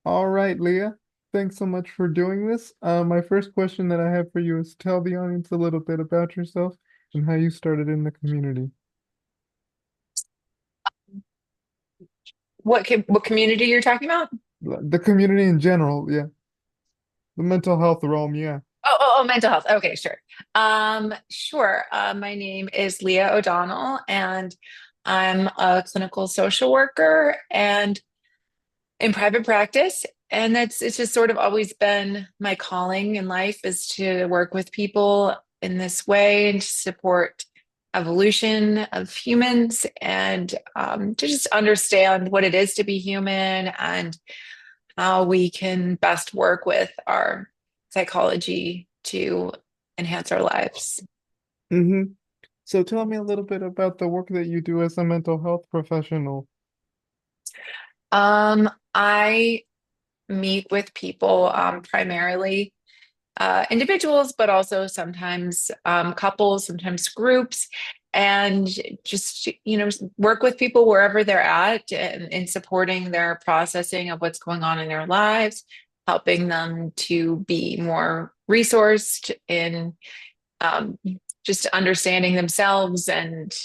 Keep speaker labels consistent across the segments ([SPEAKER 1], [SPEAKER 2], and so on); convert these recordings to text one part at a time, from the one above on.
[SPEAKER 1] All right, Leah. Thanks so much for doing this. My first question that I have for you is tell the audience a little bit about yourself and how you started in the community.
[SPEAKER 2] What community you're talking about?
[SPEAKER 1] The community in general, yeah. The mental health realm, yeah.
[SPEAKER 2] Oh, mental health. Okay, sure. Sure. My name is Leah O'Donnell, and I'm a clinical social worker and in private practice. And it's just sort of always been my calling in life is to work with people in this way and to support evolution of humans and to just understand what it is to be human and how we can best work with our psychology to enhance our lives.
[SPEAKER 1] Mm-hmm. So tell me a little bit about the work that you do as a mental health professional.
[SPEAKER 2] I meet with people primarily individuals, but also sometimes couples, sometimes groups, and just work with people wherever they're at and in supporting their processing of what's going on in their lives, helping them to be more resourced in um, just understanding themselves and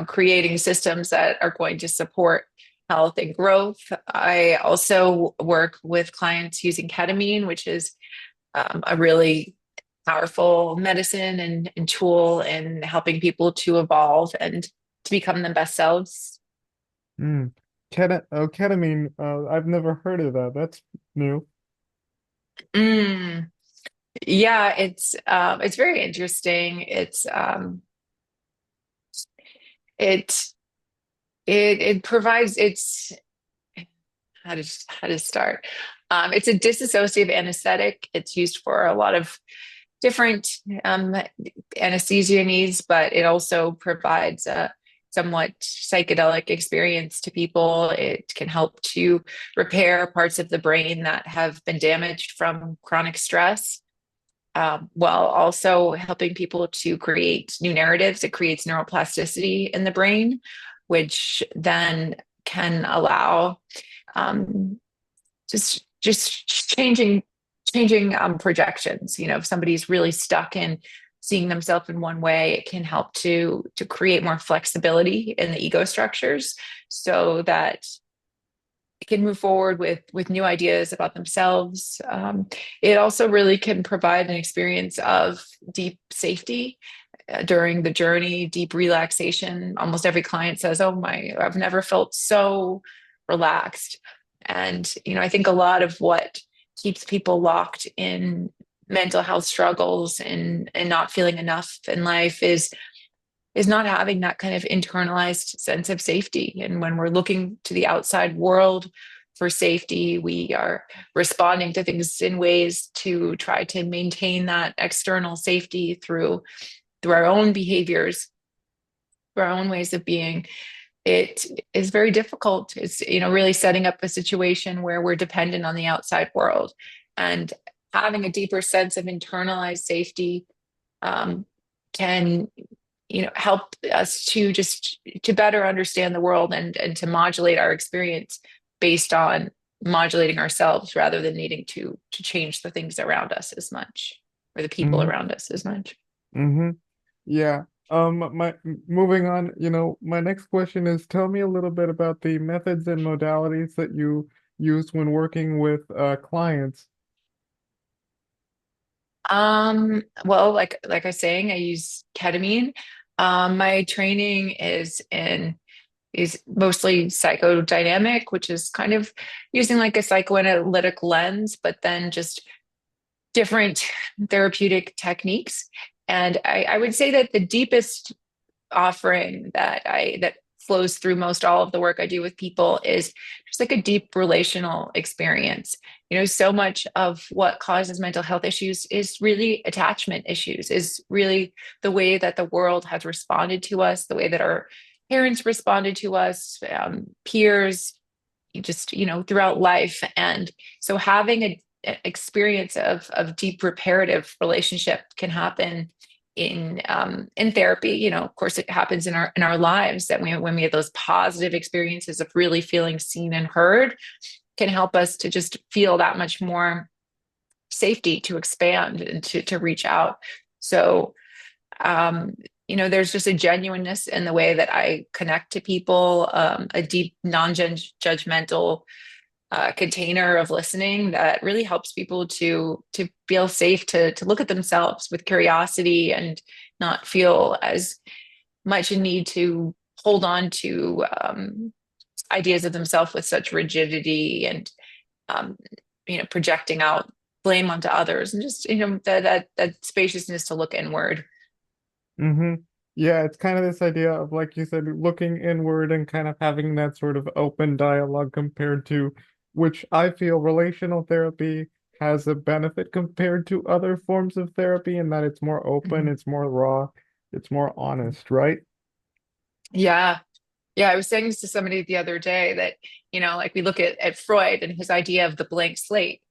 [SPEAKER 2] creating systems that are going to support health and growth. I also work with clients using ketamine, which is a really powerful medicine and tool in helping people to evolve and to become their best selves.
[SPEAKER 1] Mm. Ketamine, I've never heard of that. That's new.
[SPEAKER 2] Mm. Yeah, it's very interesting. It it provides it's how to start. It's a dissociative anesthetic. It's used for a lot of different anesthesia needs, but it also provides a somewhat psychedelic experience to people. It can help to repair parts of the brain that have been damaged from chronic stress, while also helping people to create new narratives. It creates neuroplasticity in the brain, which then can allow just changing projections. If somebody's really stuck in seeing themselves in one way, it can help to create more flexibility in the ego structures so that it can move forward with new ideas about themselves. It also really can provide an experience of deep safety during the journey, deep relaxation. Almost every client says, "Oh my, I've never felt so relaxed." And I think a lot of what keeps people locked in mental health struggles and not feeling enough in life is not having that kind of internalized sense of safety. And when we're looking to the outside world for safety, we are responding to things in ways to try to maintain that external safety through our own behaviors, through our own ways of being. It is very difficult. It's really setting up a situation where we're dependent on the outside world, and having a deeper sense of internalized safety um, can help us to just to better understand the world and to modulate our experience based on modulating ourselves rather than needing to change the things around us as much or the people
[SPEAKER 1] Mm-hmm.
[SPEAKER 2] around us as much.
[SPEAKER 1] Mm-hmm. Yeah. Moving on, my next question is tell me a little bit about the methods and modalities that you use when working with clients.
[SPEAKER 2] Well, like I was saying, I use ketamine. My training is mostly psychodynamic, which is kind of using like a psychoanalytic lens, but then just different therapeutic techniques. And I would say that the deepest offering that flows through most all of the work I do with people is just like a deep relational experience. So much of what causes mental health issues is really attachment issues, is really the way that the world has responded to us, the way that our parents responded to us, peers, just throughout life. And so having a experience of deep reparative relationship can happen in therapy. Of course, it happens in our lives that when we have those positive experiences of really feeling seen and heard. can help us to just feel that much more safety to expand and to reach out. So, um, there's just a genuineness in the way that I connect to people, a deep, non-judgmental container of listening that really helps people to feel safe to look at themselves with curiosity and not feel as much a need to hold on to ideas of themselves with such rigidity and um, projecting out blame onto others, and just that spaciousness to look inward.
[SPEAKER 1] Mm-hmm. Yeah, it's kind of this idea of, like you said, looking inward and kind of having that sort of open dialogue compared to, which I feel relational therapy has a benefit compared to other forms of therapy in that it's more open,
[SPEAKER 2] Mhm.
[SPEAKER 1] it's more raw, it's more honest, right?
[SPEAKER 2] Yeah. Yeah, I was saying this to somebody the other day that, like we look at Freud and his idea of the blank slate.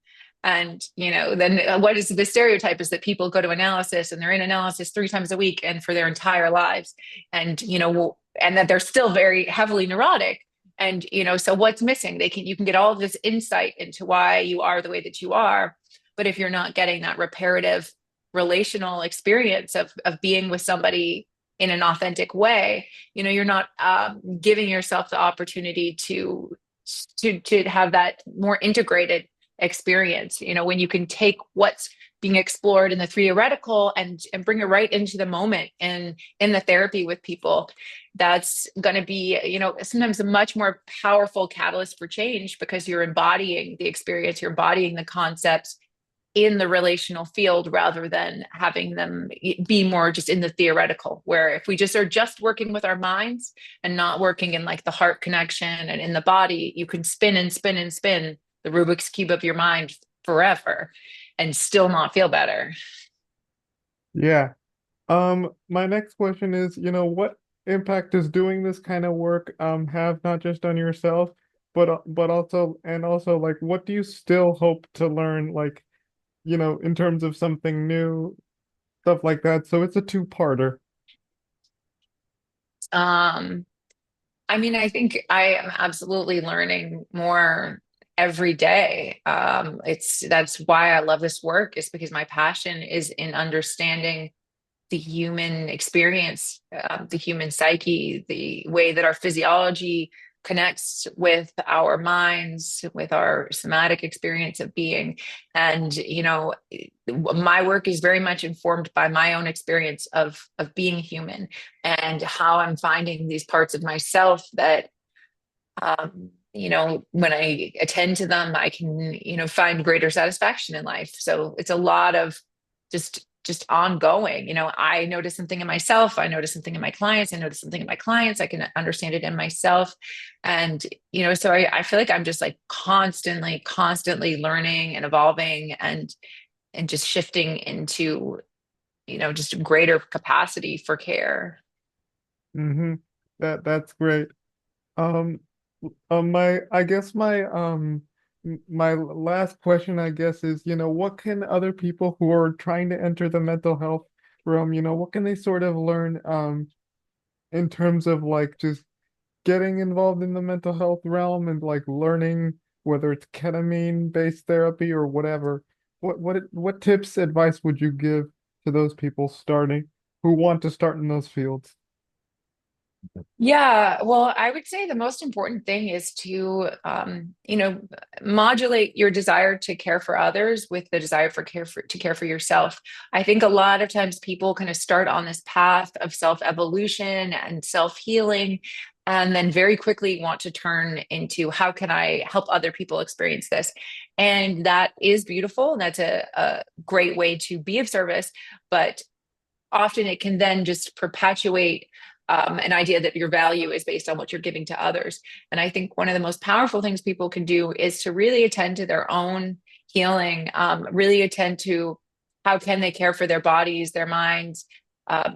[SPEAKER 2] And, then what is the stereotype is that people go to analysis and they're in analysis 3 times a week and for their entire lives. And, and that they're still very heavily neurotic. And, so what's missing? You can get all of this insight into why you are the way that you are. But if you're not getting that reparative relational experience of being with somebody in an authentic way, you're not giving yourself the opportunity to have that more integrated experience, when you can take what's being explored in the theoretical and bring it right into the moment and in the therapy with people. That's going to be, sometimes a much more powerful catalyst for change, because you're embodying the experience, you're embodying the concepts in the relational field rather than having them be more just in the theoretical, where if we just are just working with our minds and not working in like the heart connection and in the body, you can spin and spin and spin the Rubik's cube of your mind forever and still not feel better.
[SPEAKER 1] Yeah. My next question is, what impact does doing this kind of work have not just on yourself, but also like what do you still hope to learn, like, in terms of something new, stuff like that. So it's a two-parter.
[SPEAKER 2] um I mean, I think I am absolutely learning more every day. That's why I love this work, is because my passion is in understanding the human experience, the human psyche, the way that our physiology connects with our minds, with our somatic experience of being. And, my work is very much informed by my own experience of being human and how I'm finding these parts of myself that when I attend to them, I can, find greater satisfaction in life. So it's a lot of just ongoing. I notice something in myself, I notice something in my clients, I notice something in my clients, I can understand it in myself. And, so I feel like I'm just like constantly learning and evolving and just shifting into, just greater capacity for care.
[SPEAKER 1] Mm-hmm. That's great. Um, I guess my last question, I guess, is, what can other people who are trying to enter the mental health realm, what can they sort of learn in terms of like just getting involved in the mental health realm and like learning whether it's ketamine based therapy or whatever. What tips, advice would you give to those people starting who want to start in those fields?
[SPEAKER 2] Yeah, well, I would say the most important thing is to, modulate your desire to care for others with the desire to care for yourself. I think a lot of times people kind of start on this path of self-evolution and self-healing, and then very quickly want to turn into how can I help other people experience this? And that is beautiful. And that's a great way to be of service, but often it can then just perpetuate an idea that your value is based on what you're giving to others. And I think one of the most powerful things people can do is to really attend to their own healing, really attend to how can they care for their bodies, their minds, uh,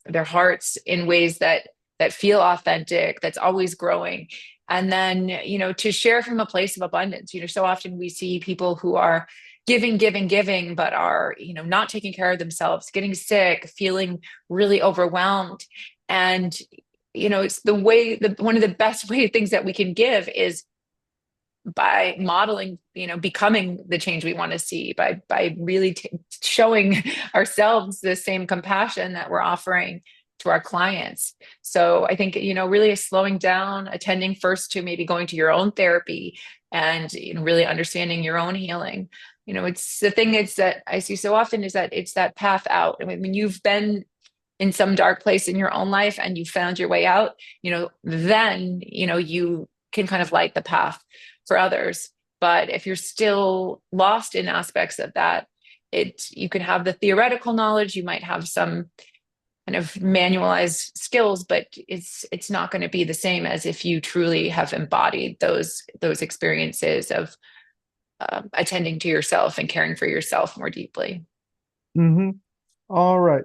[SPEAKER 2] their hearts in ways that feel authentic, that's always growing. And then, to share from a place of abundance. So often we see people who are giving, but are, not taking care of themselves, getting sick, feeling really overwhelmed. And, it's one of the best things that we can give is by modeling, becoming the change we want to see, by really showing ourselves the same compassion that we're offering to our clients. So I think, really slowing down, attending first to maybe going to your own therapy, and really understanding your own healing. It's the thing is that I see so often is that it's that path out. I mean, when you've been in some dark place in your own life and you found your way out, then, you can kind of light the path for others. But if you're still lost in aspects of that, you can have the theoretical knowledge, you might have some kind of manualized skills, but it's not going to be the same as if you truly have embodied those experiences of attending to yourself and caring for yourself more deeply.
[SPEAKER 1] Mm-hmm. All right.